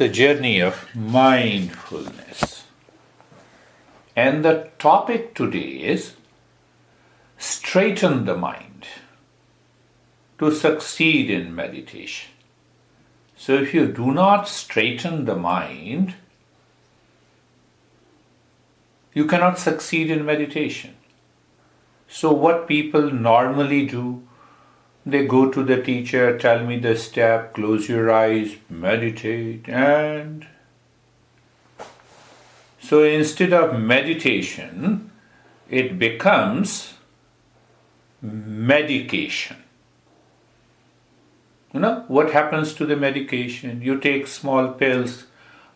the journey of mindfulness. And the topic today is straighten the mind to succeed in meditation. So if you do not straighten the mind, you cannot succeed in meditation. So what people normally do, they go to the teacher, tell me the step, close your eyes, meditate, and so instead of meditation, it becomes medication. You know, what happens to the medication? You take small pills,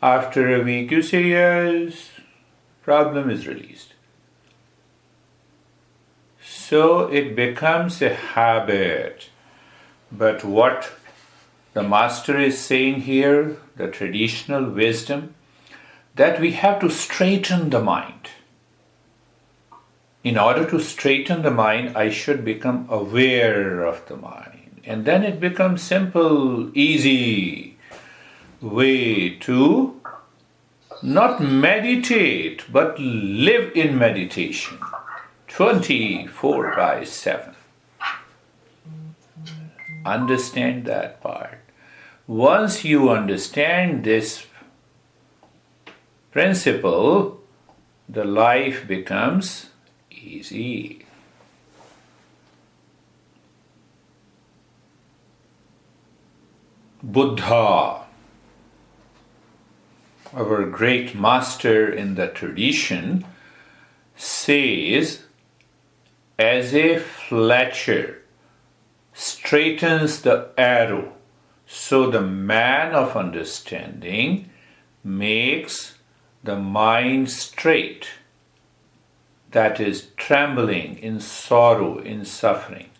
after a week you say, yes, problem is released. So it becomes a habit. But what the master is saying here, the traditional wisdom, that we have to straighten the mind. In order to straighten the mind, I should become aware of the mind. And then it becomes simple, easy way to not meditate, but live in meditation. 24/7. Understand that part. Once you understand this principle, the life becomes easy. Buddha, our great master in the tradition, says, as a fletcher straightens the arrow, so the man of understanding makes the mind straight, that is, trembling in sorrow, in suffering.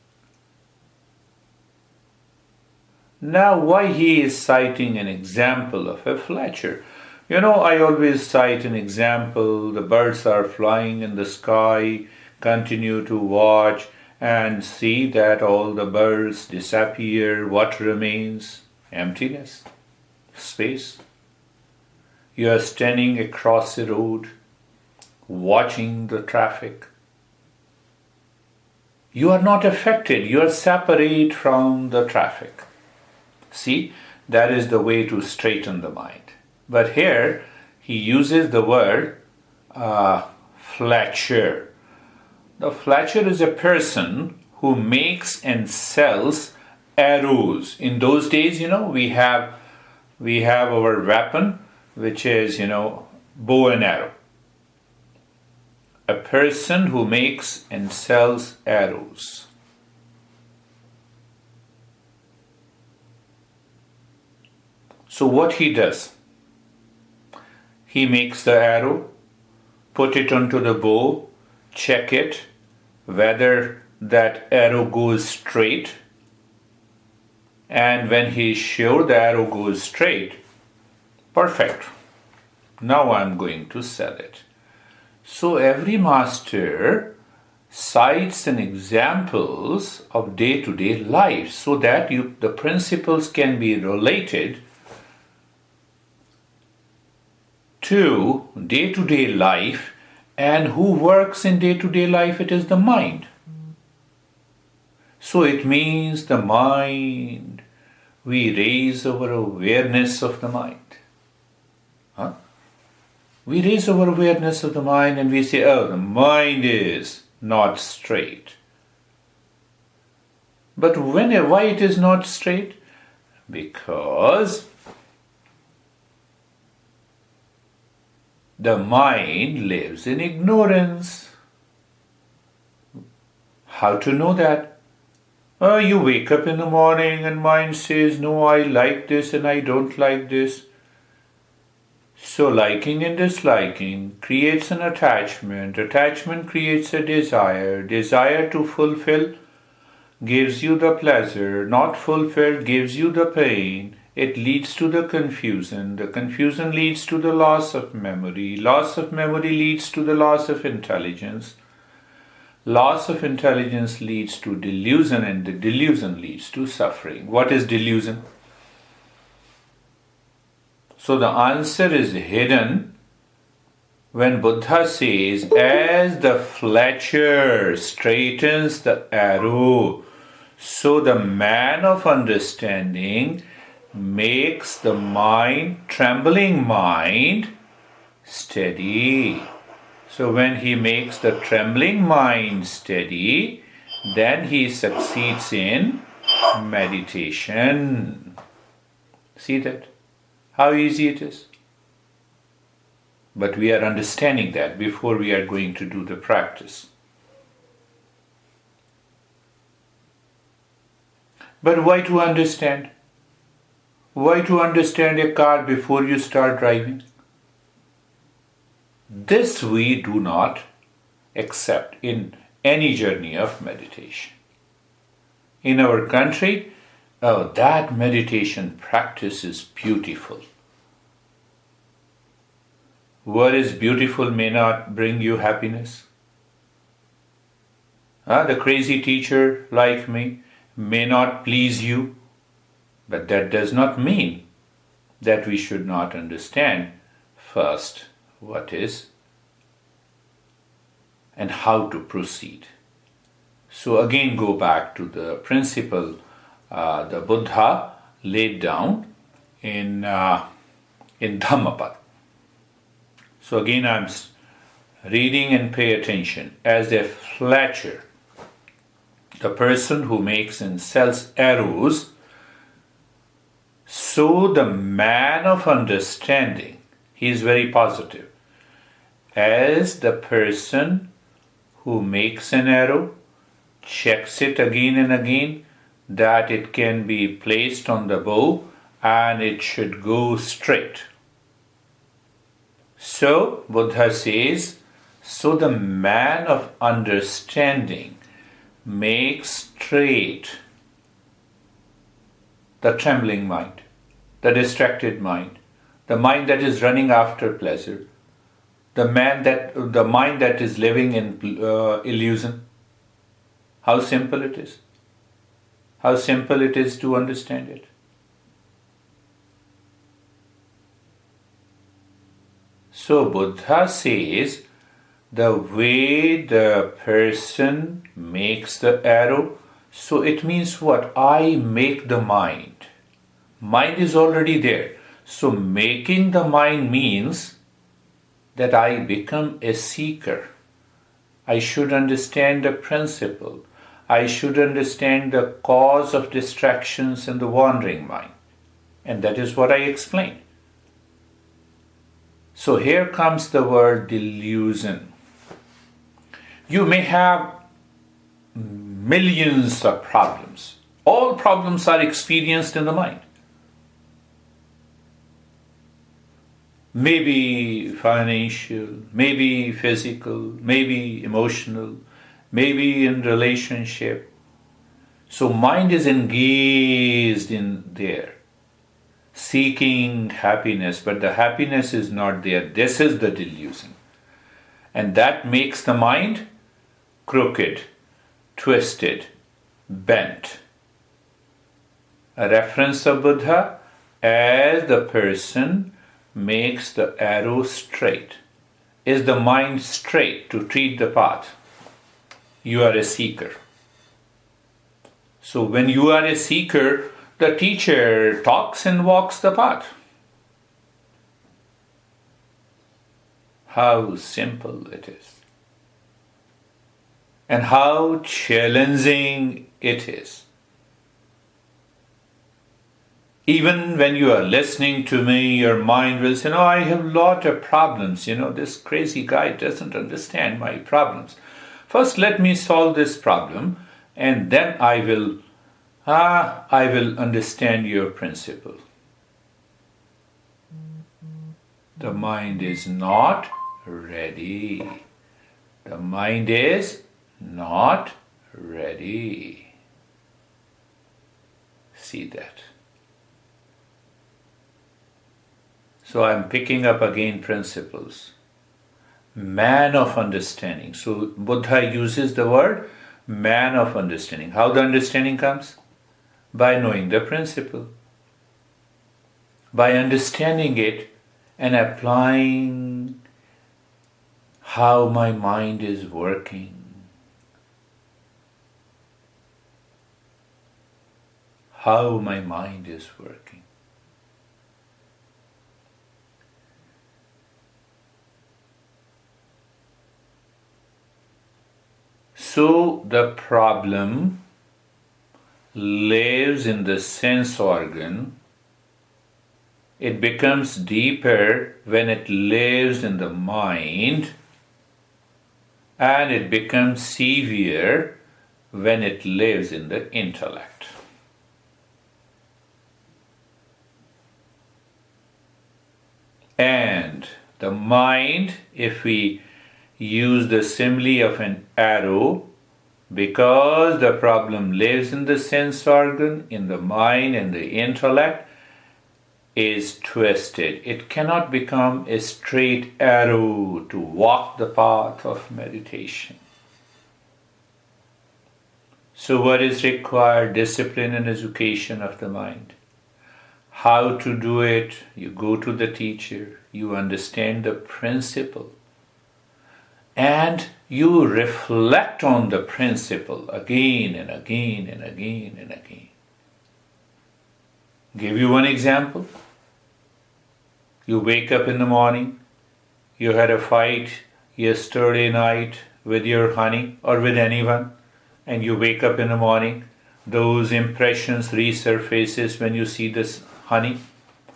Now, why he is citing an example of a fletcher? You know, I always cite an example, the birds are flying in the sky, continue to watch and see that all the birds disappear. What remains? Emptiness, space. You are standing across a road, watching the traffic. You are not affected, you are separate from the traffic. See, that is the way to straighten the mind. But here, he uses the word fletcher. The fletcher is a person who makes and sells arrows. In those days, you know, we have our weapon, which is, you know, bow and arrow. A person who makes and sells arrows. So what he does? He makes the arrow, put it onto the bow, check it, whether that arrow goes straight, and when he is sure the arrow goes straight, perfect. Now I'm going to sell it. So every master cites an examples of day-to-day life so that the principles can be related to day-to-day life. And who works in day-to-day life? It is the mind. So it means the mind. We raise our awareness of the mind. We raise our awareness of the mind and we say, oh, the mind is not straight. But why it is not straight? Because the mind lives in ignorance. How to know that? You wake up in the morning and mind says, no, I like this and I don't like this. So liking and disliking creates an attachment. Attachment creates a desire. Desire to fulfill gives you the pleasure. Not fulfilled gives you the pain. It leads to the confusion. The confusion leads to the loss of memory. Loss of memory leads to the loss of intelligence. Loss of intelligence leads to delusion, and the delusion leads to suffering. What is delusion? So the answer is hidden when Buddha says, as the fletcher straightens the arrow, so the man of understanding makes the trembling mind, steady. So when he makes the trembling mind steady, then he succeeds in meditation. See that? How easy it is. But we are understanding that before we are going to do the practice. But why to understand? Why to understand a car before you start driving? This we do not accept in any journey of meditation. In our country, that meditation practice is beautiful. What is beautiful may not bring you happiness. The crazy teacher like me may not please you, but that does not mean that we should not understand first what is and how to proceed. So again go back to the principle the Buddha laid down in Dhammapada. So again I'm reading and pay attention. As a fletcher, the person who makes and sells arrows, so the man of understanding, he is very positive. As the person who makes an arrow, checks it again and again, that it can be placed on the bow and it should go straight. So, Buddha says, so the man of understanding makes straight the trembling mind, the distracted mind, the mind that is running after pleasure, the mind that is living in illusion. How simple it is. How simple it is to understand it. So Buddha says, the way the person makes the arrow, so it means what? I make the mind. Mind is already there. So making the mind means that I become a seeker. I should understand the principle. I should understand the cause of distractions in the wandering mind. And that is what I explained. So here comes the word delusion. You may have millions of problems. All problems are experienced in the mind. Maybe financial, maybe physical, maybe emotional, maybe in relationship. So mind is engaged in there, seeking happiness, but the happiness is not there. This is the delusion. And that makes the mind crooked, twisted, bent. A reference of Buddha, as the person makes the arrow straight. Is the mind straight to treat the path? You are a seeker. So when you are a seeker, the teacher talks and walks the path. How simple it is. And how challenging it is. Even when you are listening to me, your mind will say, I have a lot of problems. This crazy guy doesn't understand my problems. First, let me solve this problem, and then I will understand your principle. The mind is not ready. The mind is not ready. See that. So I'm picking up again principles. Man of understanding. So Buddha uses the word man of understanding. How the understanding comes? By knowing the principle. by understanding it and applying how my mind is working. How my mind is working. So the problem lives in the sense organ. It becomes deeper when it lives in the mind, and it becomes severe when it lives in the intellect. And the mind, if we use the simile of an arrow, because the problem lives in the sense organ, in the mind and the intellect, is twisted. It cannot become a straight arrow to walk the path of meditation. So what is required? Discipline and education of the mind. How to do it? You go to the teacher, you understand the principle, and you reflect on the principle again and again and again and again. Give you one example. You wake up in the morning, you had a fight yesterday night with your honey or with anyone, and you wake up in the morning, those impressions resurfaces when you see this honey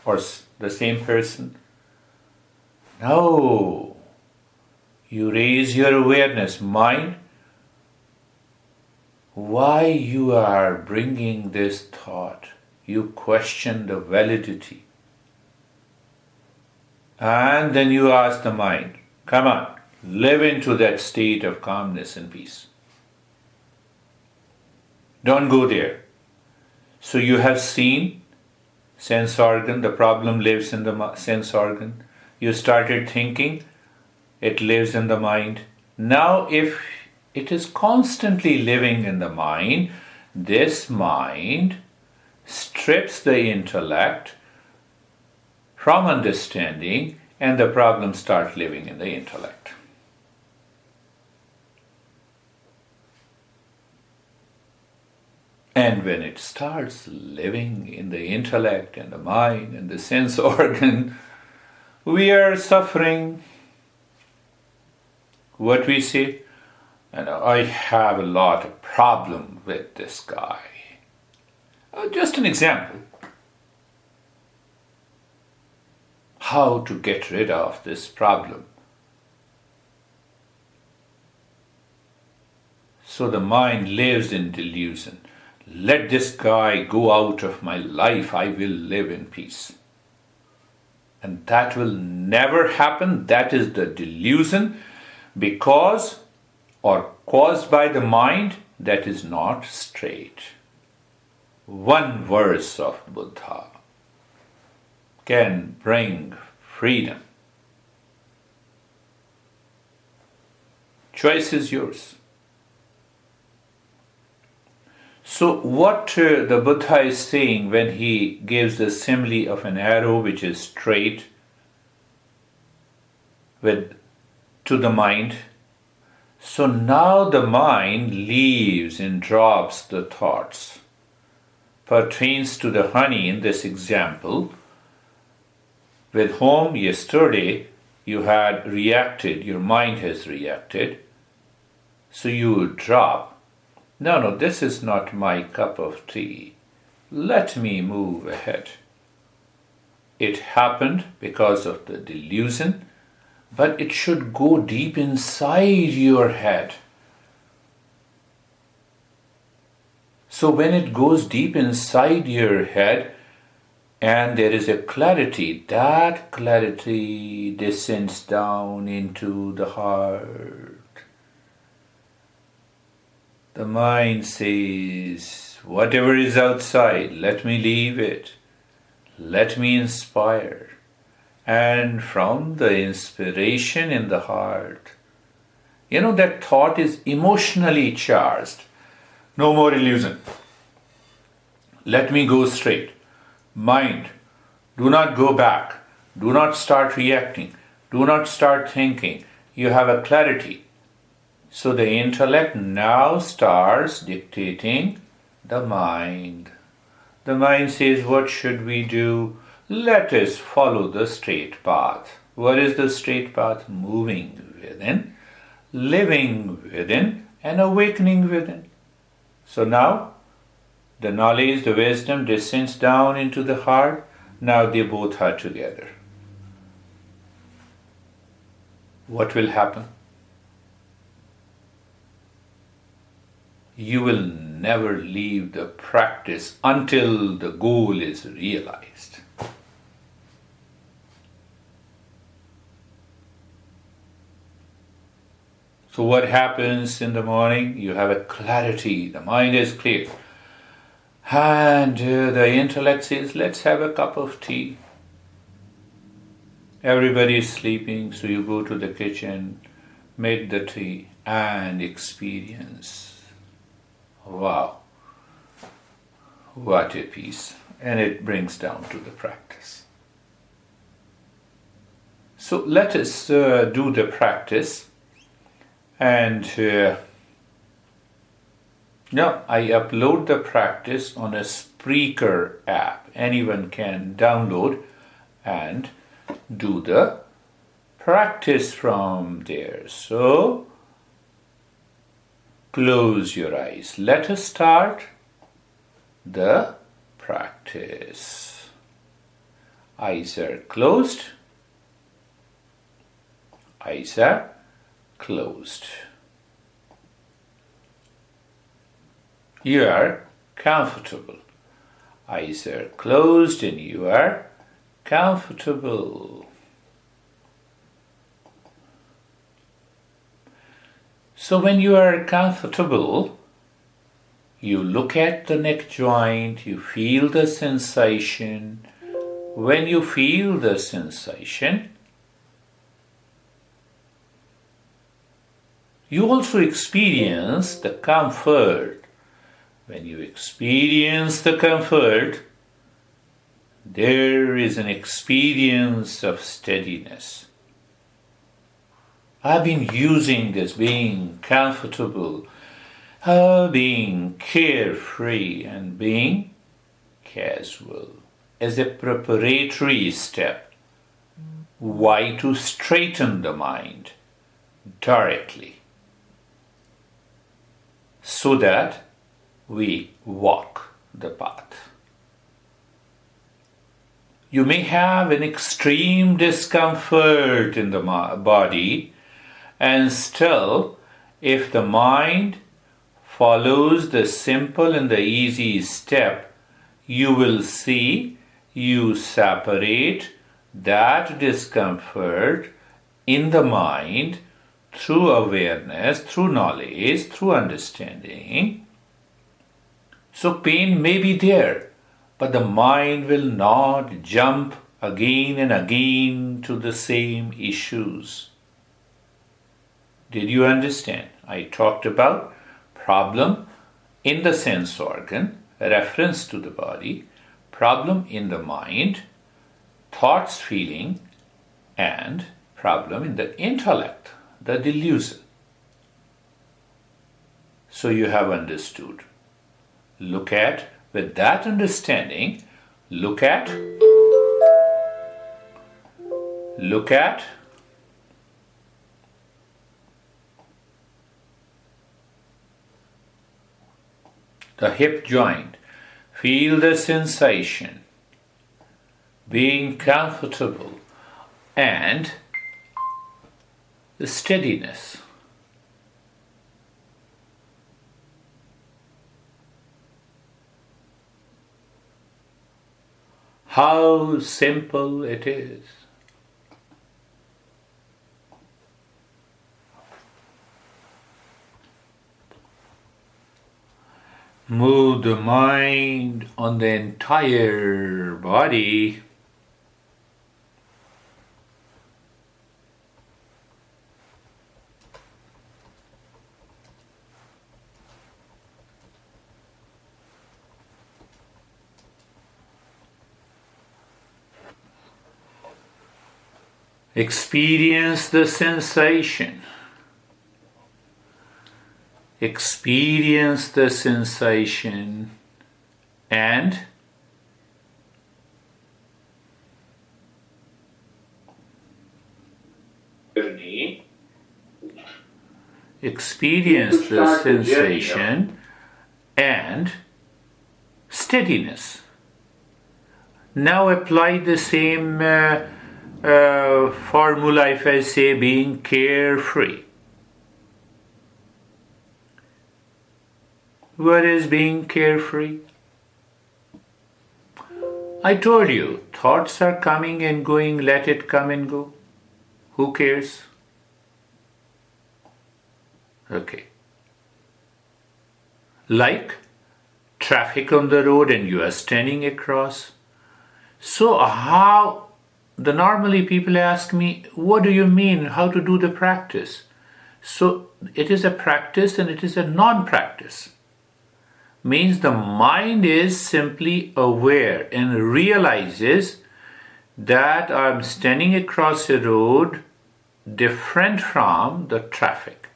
or the same person. No. You raise your awareness, mind, why you are bringing this thought. You question the validity. And then you ask the mind, come on, live into that state of calmness and peace. Don't go there. So you have seen sense organ, the problem lives in the sense organ. You started thinking, it lives in the mind. Now if it is constantly living in the mind, this mind strips the intellect from understanding, and the problem starts living in the intellect. And when it starts living in the intellect and the mind and the sense organ, we are suffering. What we say, and I have a lot of problem with this guy. Just an example. How to get rid of this problem. So the mind lives in delusion. Let this guy go out of my life, I will live in peace. And that will never happen. That is the delusion, because or caused by the mind that is not straight. One verse of Buddha can bring freedom. Choice is yours. So what the Buddha is saying when he gives the simile of an arrow which is straight to the mind. So now the mind leaves and drops the thoughts. Pertains to the honey in this example, with whom yesterday you had reacted, your mind has reacted. So you drop. No, this is not my cup of tea. Let me move ahead. It happened because of the delusion, but it should go deep inside your head. So when it goes deep inside your head and there is a clarity, that clarity descends down into the heart. The mind says, whatever is outside, let me leave it. Let me inspire. And from the inspiration in the heart, that thought is emotionally charged. No more illusion. Let me go straight. Mind, Do not go back. Do not start reacting. Do not start thinking. You have a clarity. So the intellect now starts dictating the mind. The mind says, what should we do? Let us follow the straight path. What is the straight path? Moving within, living within, and awakening within. So now, the knowledge, the wisdom descends down into the heart. Now they both are together. What will happen? You will never leave the practice until the goal is realized. So what happens in the morning? You have a clarity, the mind is clear. And the intellect says, let's have a cup of tea. Everybody is sleeping, so you go to the kitchen, make the tea, and experience. Wow, what a peace. And it brings down to the practice. So let us do the practice. And now I upload the practice on a Spreaker app. Anyone can download and do the practice from there. So close your eyes. Let us start the practice. Eyes are closed. Eyes are closed. You are comfortable. Eyes are closed and you are comfortable. So when you are comfortable, you look at the neck joint, you feel the sensation. When you feel the sensation, you also experience the comfort. When you experience the comfort, there is an experience of steadiness. I've been using this being comfortable, being carefree, and being casual as a preparatory step. Why? To straighten the mind directly, so that we walk the path. You may have an extreme discomfort in the body, and still, if the mind follows the simple and the easy step, you will see you separate that discomfort in the mind through awareness, through knowledge, through understanding. So pain may be there, but the mind will not jump again and again to the same issues. Did you understand? I talked about problem in the sense organ, reference to the body, problem in the mind, thoughts, feeling, and problem in the intellect, the delusion. So you have understood. Look at, with that understanding, look at the hip joint. Feel the sensation, being comfortable, and the steadiness. How simple it is. Move the mind on the entire body. Experience the sensation. Experience the sensation and experience the sensation and steadiness. Now apply the same formula if I say being carefree. What is being carefree? I told you, thoughts are coming and going, let it come and go. Who cares? Okay. Like traffic on the road and you are standing across. So how, normally people ask me, what do you mean, how to do the practice? So it is a practice and it is a non-practice. Means the mind is simply aware and realizes that I'm standing across a road different from the traffic.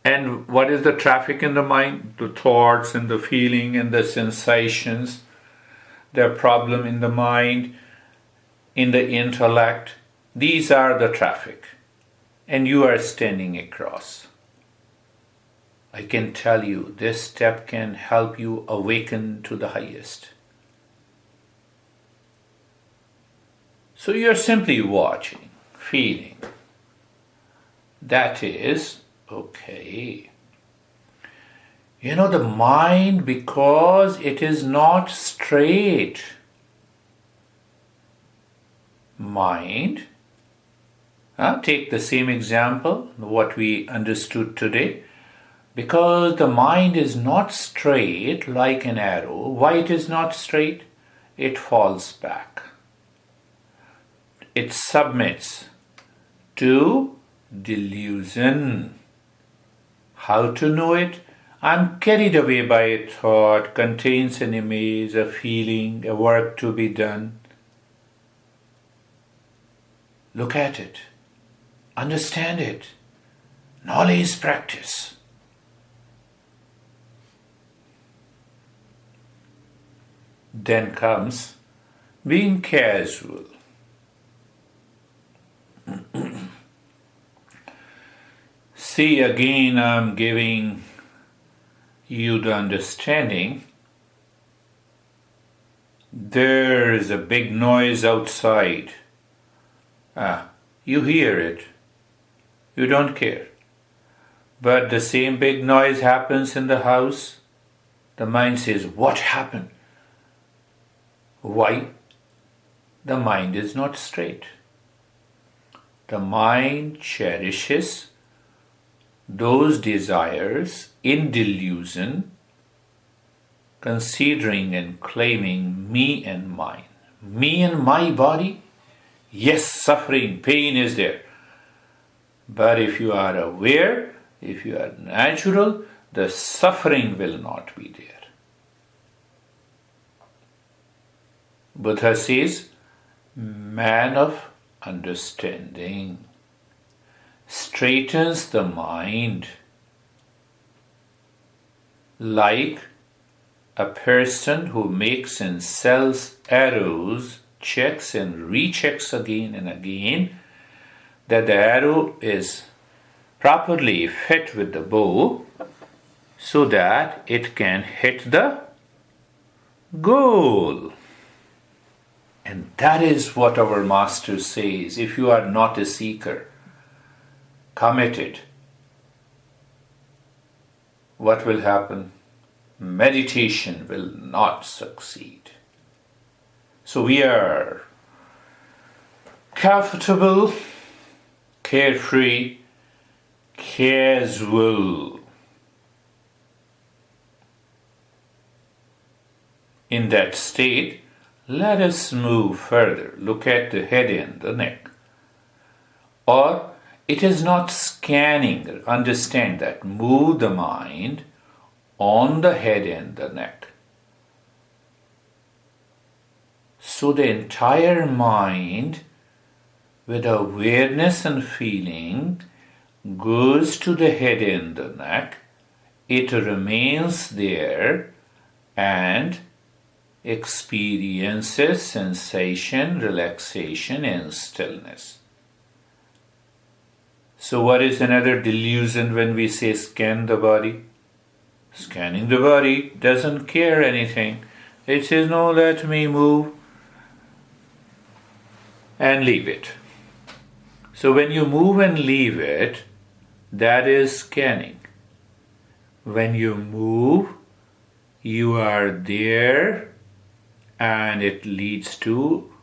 And what is the traffic in the mind? The thoughts and the feeling and the sensations, the problem in the mind, in the intellect. These are the traffic. And you are standing across. I can tell you, this step can help you awaken to the highest. So you're simply watching, feeling. That is okay. You know, the mind, because it is not straight. Mind, take the same example, what we understood today. Because the mind is not straight like an arrow. Why it is not straight? It falls back. It submits to delusion. How to know it? I'm carried away by a thought, contains an image, a feeling, a work to be done. Look at it. Understand it. Knowledge practice. Then comes being casual. See, again, I'm giving you the understanding. There is a big noise outside. You hear it. You don't care. But the same big noise happens in the house. The mind says, what happened? Why? The mind is not straight. The mind cherishes those desires in delusion, considering and claiming me and mine. Me and my body? Yes, suffering, pain is there. But if you are aware, if you are natural, the suffering will not be there. Buddha says, man of understanding straightens the mind like a person who makes and sells arrows, checks and rechecks again and again that the arrow is properly fit with the bow so that it can hit the goal. And that is what our master says. If you are not a seeker, committed, what will happen? Meditation will not succeed. So we are comfortable, carefree, casual. In that state, let us move further. Look at the head and the neck. Or it is not scanning. Understand that. Move the mind on the head and the neck. So the entire mind, with awareness and feeling, goes to the head and the neck. It remains there and experiences sensation, relaxation, and stillness. So what is another delusion when we say scan the body? Scanning the body doesn't care anything. It says, no, let me move and leave it. So when you move and leave it, that is scanning. When you move, you are there and it leads to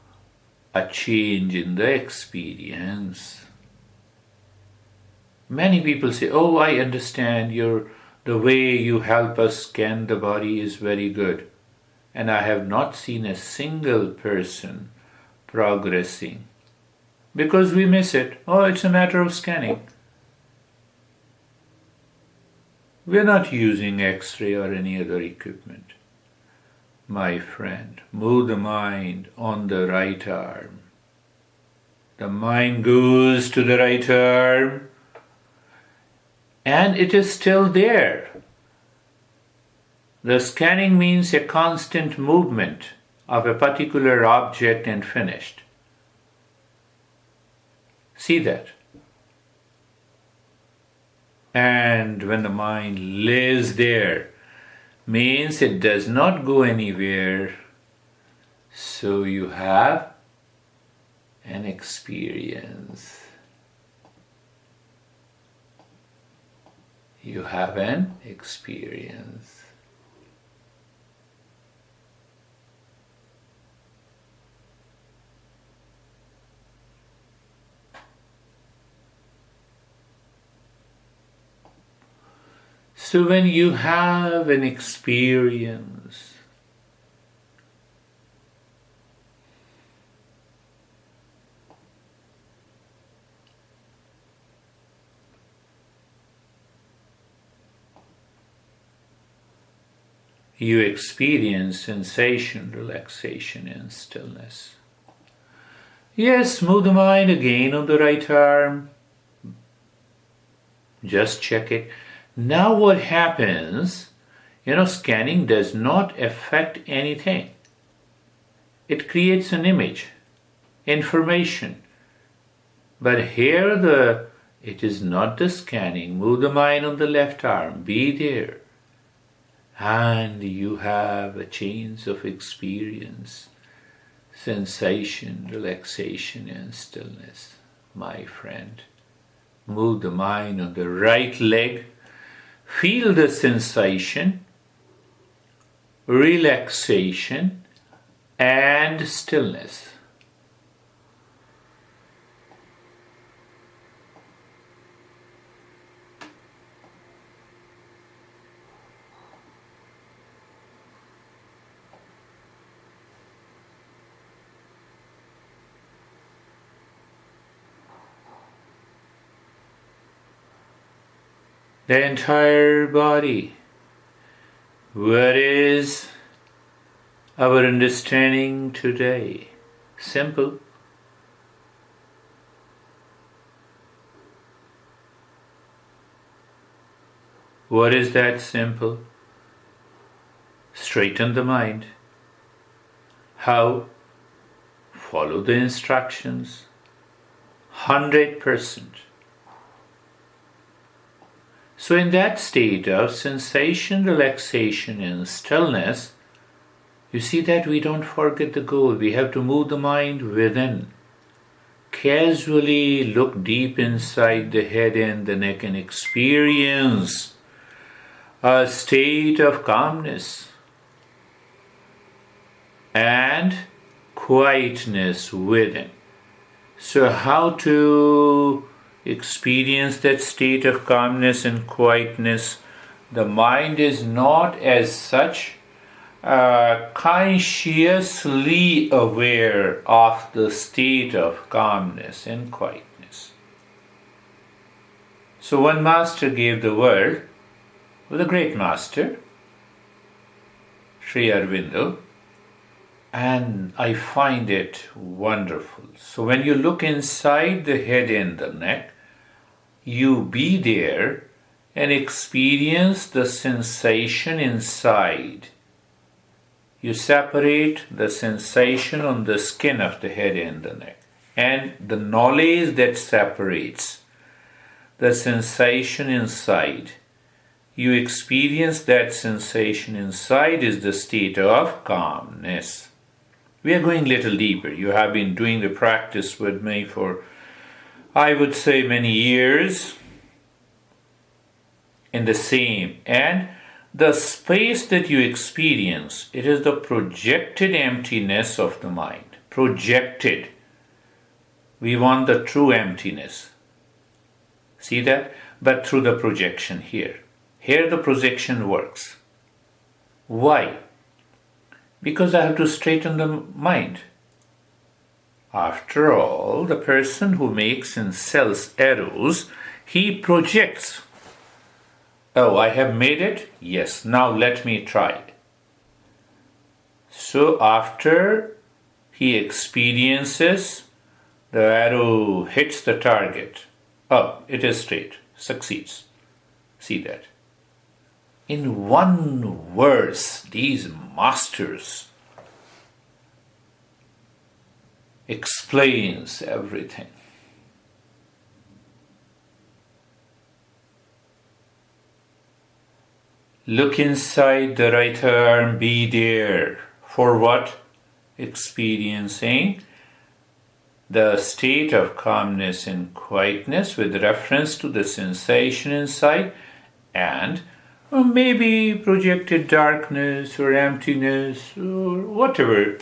a change in the experience. Many people say, oh, I understand the way you help us scan the body is very good. And I have not seen a single person progressing because we miss it. Oh, it's a matter of scanning. We're not using X-ray or any other equipment. My friend, move the mind on the right arm. The mind goes to the right arm and it is still there. The scanning means a constant movement of a particular object and finished. See that? And when the mind lays there, means it does not go anywhere. So you have an experience. You have an experience. So when you have an experience, you experience sensation, relaxation, and stillness. Yes, move the mind again on the right arm. Just check it. Now what happens, scanning does not affect anything. It creates an image, information. But here it is not the scanning. Move the mind on the left arm, be there. And you have a change of experience, sensation, relaxation, and stillness. My friend, move the mind on the right leg. Feel the sensation, relaxation, and stillness. The entire body. What is our understanding today? Simple. What is that simple? Straighten the mind. How? Follow the instructions. 100%. So in that state of sensation, relaxation, and stillness, you see that we don't forget the goal. We have to move the mind within. Casually look deep inside the head and the neck and experience a state of calmness and quietness within. So how to experience that state of calmness and quietness? The mind is not as such consciously aware of the state of calmness and quietness. So one master gave the word, with a great master, Sri Aurobindo, And I find it wonderful. So when you look inside the head and the neck, you be there and experience the sensation inside. You separate the sensation on the skin of the head and the neck, and the knowledge that separates the sensation inside. You experience that sensation inside is the state of calmness. We are going a little deeper. You have been doing the practice with me for, I would say, many years in the same. And the space that you experience, it is the projected emptiness of the mind. Projected. We want the true emptiness. See that? But through the projection here. Here the projection works. Why? Because I have to straighten the mind. After all, the person who makes and sells arrows, he projects. Oh, I have made it? Yes, now let me try it. So after he experiences, the arrow hits the target. Oh, it is straight, succeeds. See that? In one verse, these masters explains everything. Look inside the right arm, be there. For what? Experiencing the state of calmness and quietness with reference to the sensation inside, and maybe projected darkness or emptiness or whatever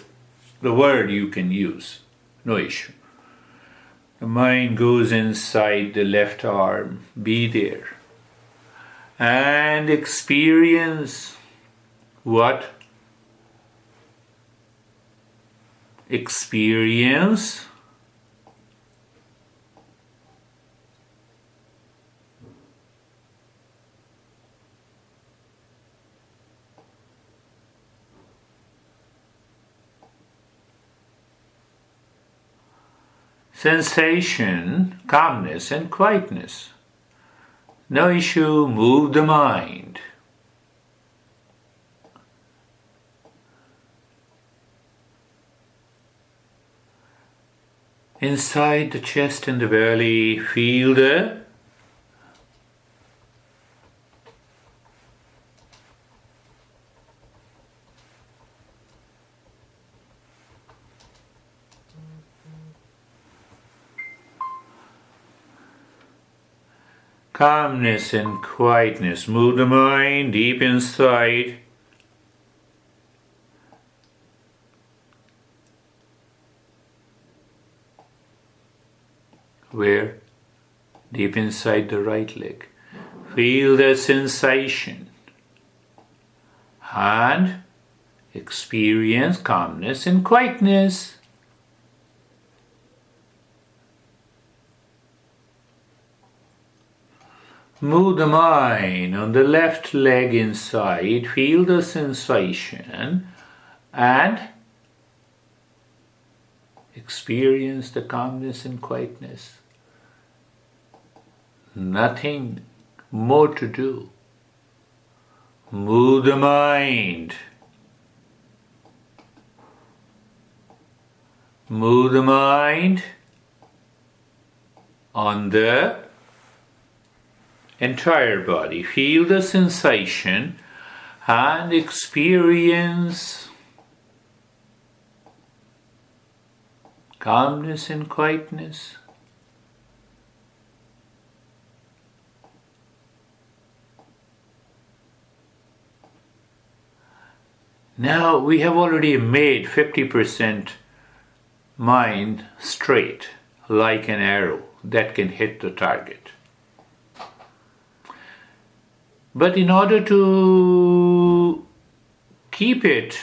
the word you can use. No issue. The mind goes inside the left arm. Be there. And experience what? Experience sensation, calmness and quietness. No issue, move the mind. Inside the chest and the belly, feel the calmness and quietness. Move the mind deep inside. Where? Deep inside the right leg. Feel the sensation and experience calmness and quietness. Move the mind on the left leg inside, feel the sensation and experience the calmness and quietness. Nothing more to do. Move the mind. Move the mind on the entire body. Feel the sensation and experience calmness and quietness. Now we have already made 50% mind straight, like an arrow that can hit the target. But in order to keep it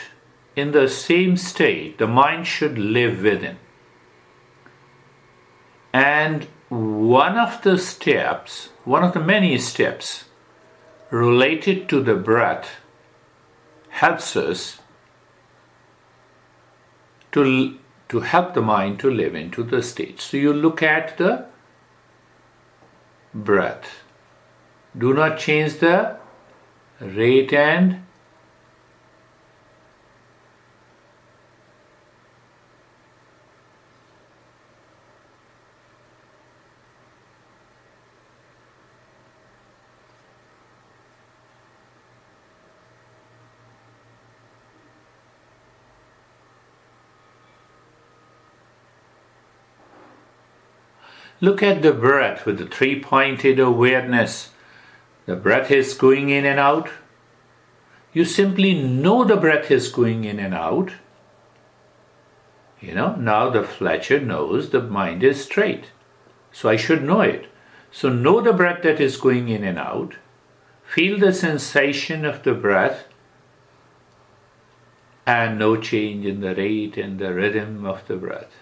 in the same state, the mind should live within. And one of the many steps related to the breath helps us to help the mind to live into the state. So you look at the breath. Do not change the rate and look at the breath with the three-pointed awareness. The breath is going in and out. You simply know the breath is going in and out. Now the Fletcher knows the mind is straight. So I should know it. So know the breath that is going in and out. Feel the sensation of the breath and no change in the rate and the rhythm of the breath.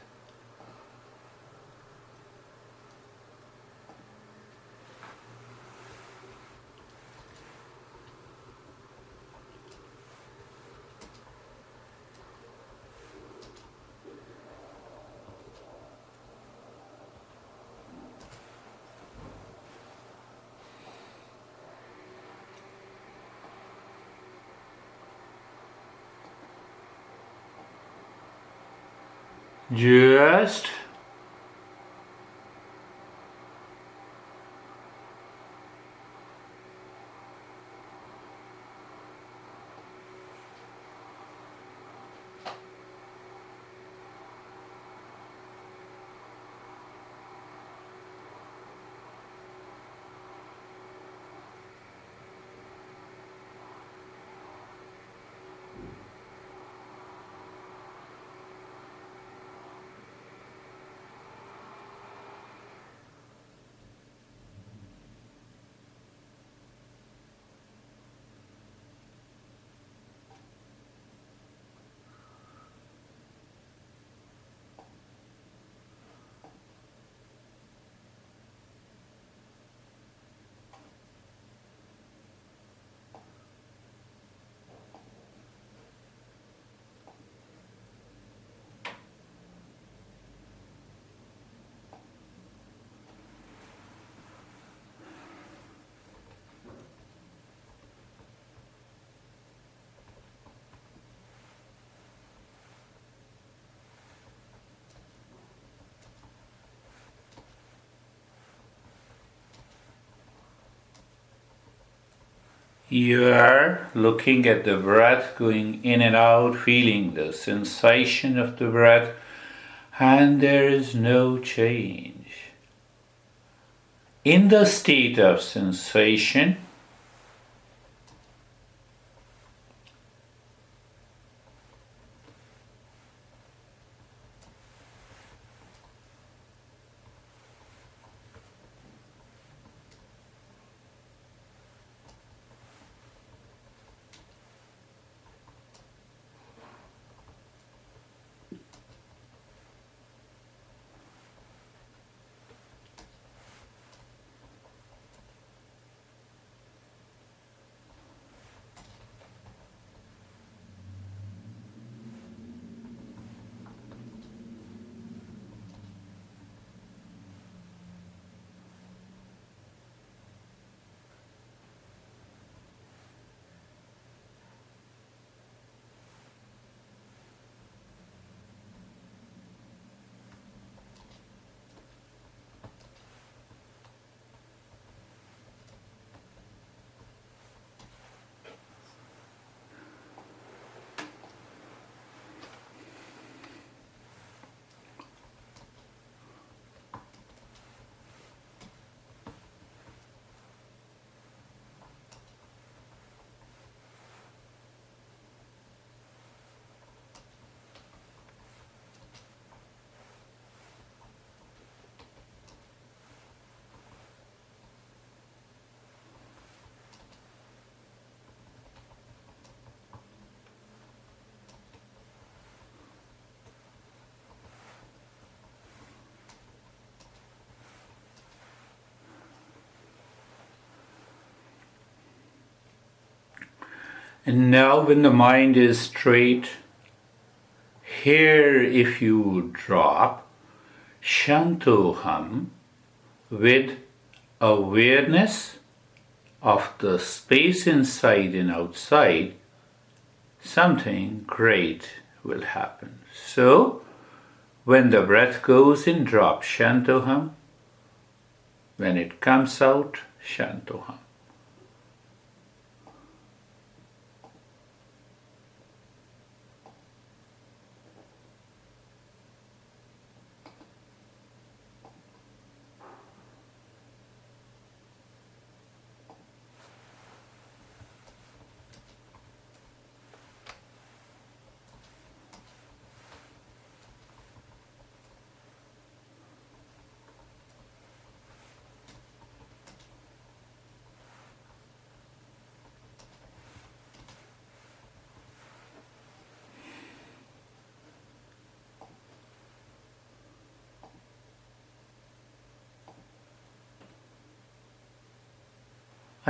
Just you are looking at the breath going in and out, feeling the sensation of the breath, and there is no change. In the state of sensation, and now when the mind is straight, here if you drop Shantoham with awareness of the space inside and outside, something great will happen. So, when the breath goes in, drop Shantoham. When it comes out, Shantoham.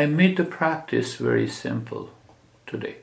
I made the practice very simple today.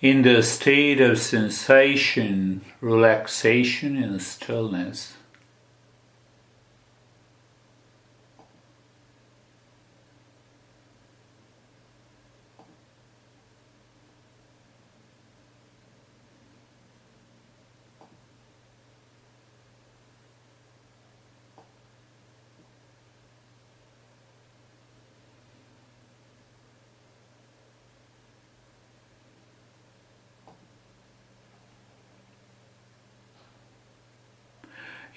In the state of sensation, relaxation, and stillness,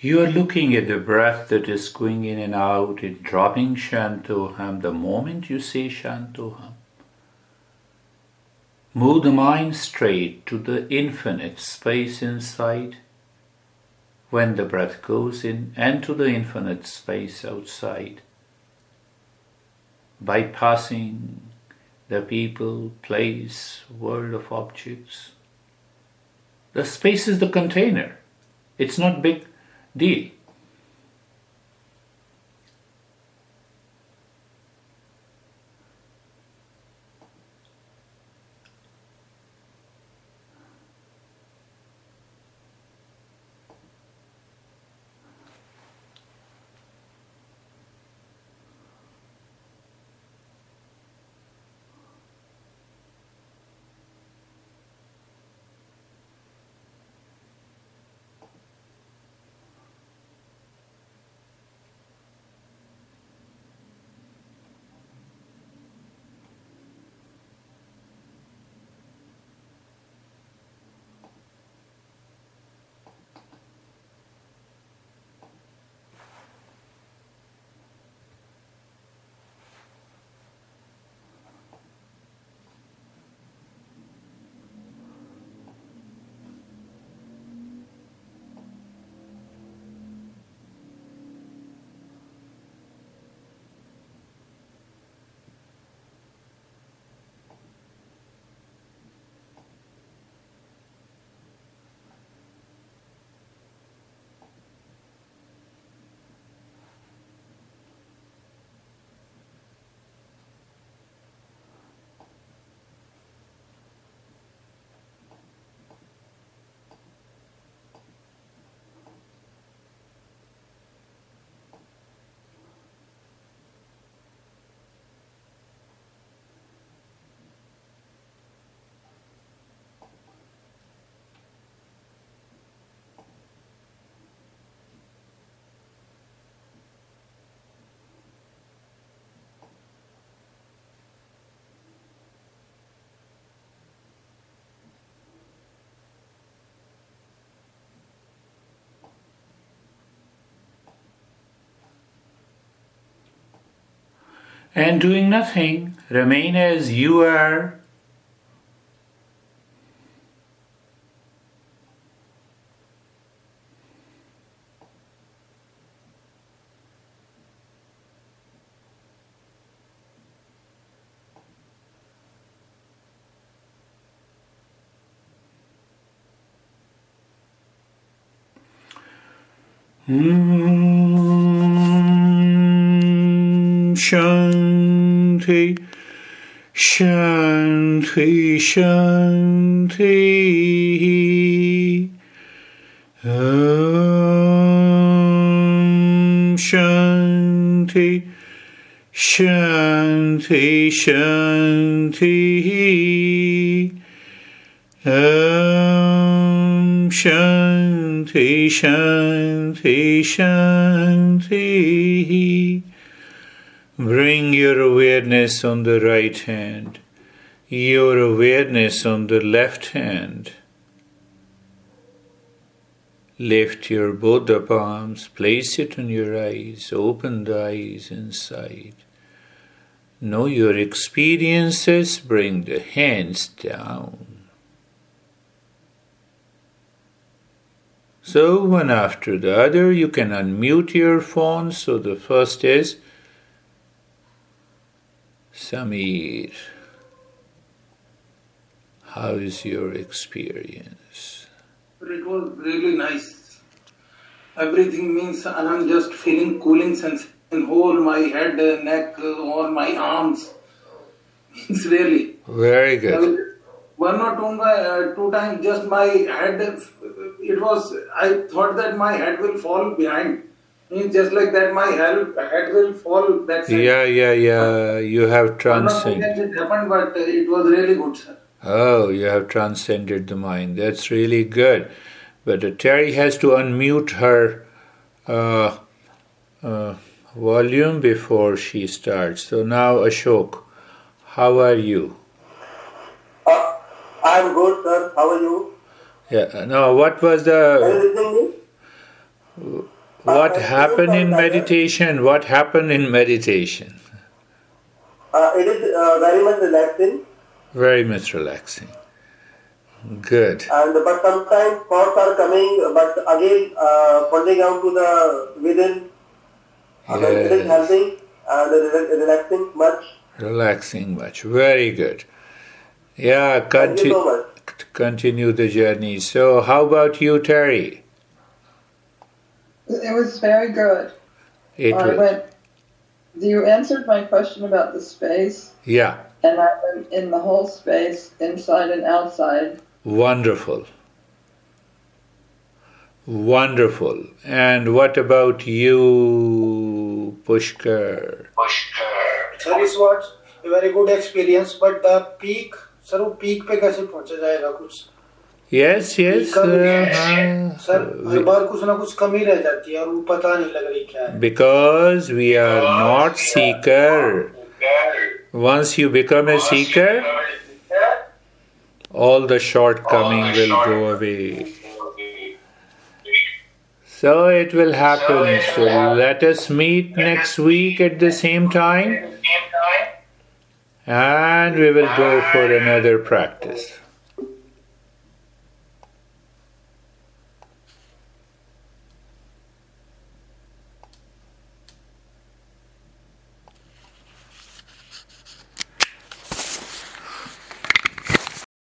you are looking at the breath that is going in and out and dropping Shantoham the moment you say Shantoham. Move the mind straight to the infinite space inside when the breath goes in and to the infinite space outside, bypassing the people, place, world of objects. The space is the container. It's not big deal. and doing nothing. Remain as you are. Shanti, Shanti, Shanti. Shanti, Shanti, Shanti. Shanti, Shanti, Shanti. Bring your awareness on the right hand, your awareness on the left hand. Lift your both the palms, place it on your eyes, open the eyes inside. Know your experiences, bring the hands down. So one after the other, you can unmute your phone. So the first is Samir. How is your experience? It was really nice. Everything means I'm just feeling cooling sensation in whole my head, neck, or my arms. It's really very good. One or two times, just my head. It was. I thought that my head will fall behind. Means just like that, my head will fall back side. Yeah. You have transcended. It happened, but it was really good, sir. Oh, you have transcended the mind. That's really good. But Terry has to unmute her volume before she starts. So now, Ashok, how are you? I'm good, sir. How are you? Yeah. No, what was the... Are you listening me? What happened in meditation? What happened in meditation? It is very much relaxing. Very much relaxing. Good. But sometimes thoughts are coming, but again pointing out to the within. Yes. It is helping and relaxing much. Relaxing much. Very good. Yeah, Thank you so much. Continue the journey. So, how about you, Terry? It was very good. You answered my question about the space. Yeah. And I went in the whole space, inside and outside. Wonderful. Wonderful. And what about you, Pushkar? Sir, it was a very good experience, but the peak, sir, वो peak पे कैसे पहुंचा जाएगा कुछ? Yes. Sir, हर बार कुछ ना कुछ कमी रह जाती है और वो पता नहीं लग रही क्या है. Because we are not seeker. Once you become a seeker, all the shortcoming will go away. So it will happen. So let us meet next week at the same time, and we will go for another practice.